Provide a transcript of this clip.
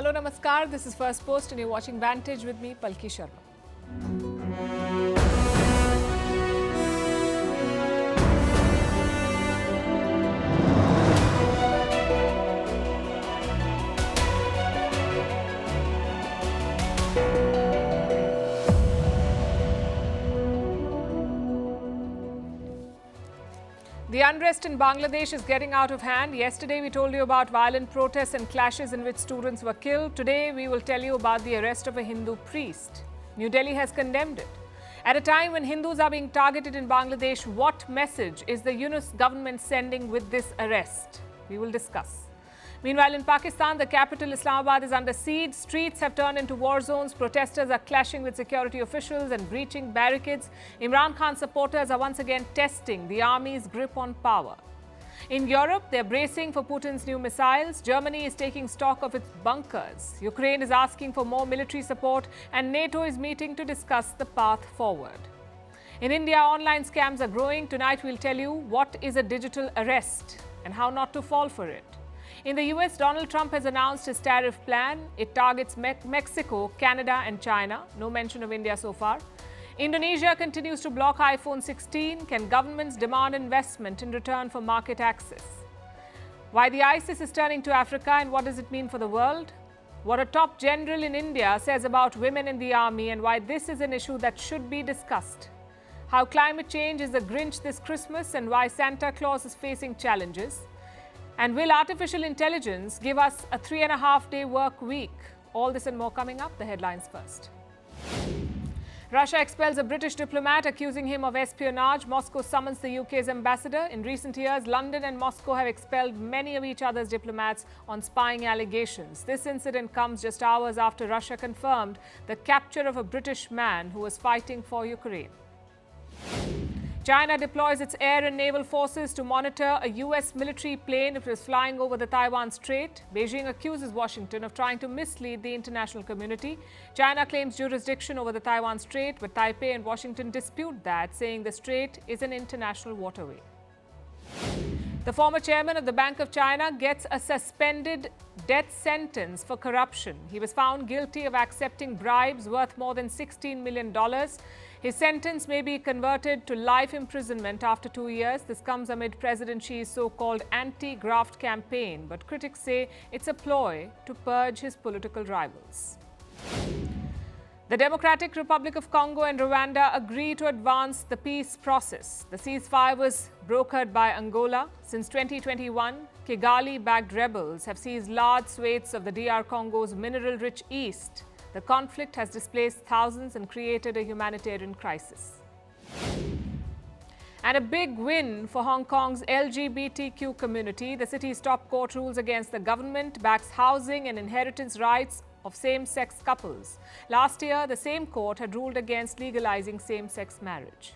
Hello, Namaskar. This is Firstpost and you're watching Vantage with me, Palki Sharma. The unrest in Bangladesh is getting out of hand. Yesterday, we told you about violent protests and clashes in which students were killed. Today, we will tell you about the arrest of a Hindu priest. New Delhi has condemned it. At a time when Hindus are being targeted in Bangladesh, what message is the Yunus government sending with this arrest? We will discuss. Meanwhile, in Pakistan, the capital Islamabad is under siege. Streets have turned into war zones. Protesters are clashing with security officials and breaching barricades. Imran Khan supporters are once again testing the army's grip on power. In Europe, they're bracing for Putin's new missiles. Germany is taking stock of its bunkers. Ukraine is asking for more military support, and NATO is meeting to discuss the path forward. In India, online scams are growing. Tonight, we'll tell you what is a digital arrest and how not to fall for it. In the US, Donald Trump has announced his tariff plan. It targets Mexico, Canada and China. No mention of India so far. Indonesia continues to block iPhone 16. Can governments demand investment in return for market access? Why the ISIS is turning to Africa and what does it mean for the world? What a top general in India says about women in the army and why this is an issue that should be discussed. How climate change is the Grinch this Christmas and why Santa Claus is facing challenges. And will artificial intelligence give us a 3.5-day work week? All this and more coming up. The headlines first. Russia expels a British diplomat accusing him of espionage. Moscow summons the UK's ambassador. In recent years, London and Moscow have expelled many of each other's diplomats on spying allegations. This incident comes just hours after Russia confirmed the capture of a British man who was fighting for Ukraine. China deploys its air and naval forces to monitor a US military plane that was flying over the Taiwan Strait. Beijing accuses Washington of trying to mislead the international community. China claims jurisdiction over the Taiwan Strait, but Taipei and Washington dispute that, saying the strait is an international waterway. The former chairman of the Bank of China gets a suspended death sentence for corruption. He was found guilty of accepting bribes worth more than $16 million. His sentence may be converted to life imprisonment after 2 years. This comes amid President Xi's so-called anti-graft campaign, but critics say it's a ploy to purge his political rivals. The Democratic Republic of Congo and Rwanda agree to advance the peace process. The ceasefire was brokered by Angola. Since 2021, Kigali-backed rebels have seized large swathes of the DR Congo's mineral-rich east. The conflict has displaced thousands and created a humanitarian crisis. And a big win for Hong Kong's LGBTQ community. The city's top court rules against the government backs housing and inheritance rights of same-sex couples. Last year, the same court had ruled against legalizing same-sex marriage.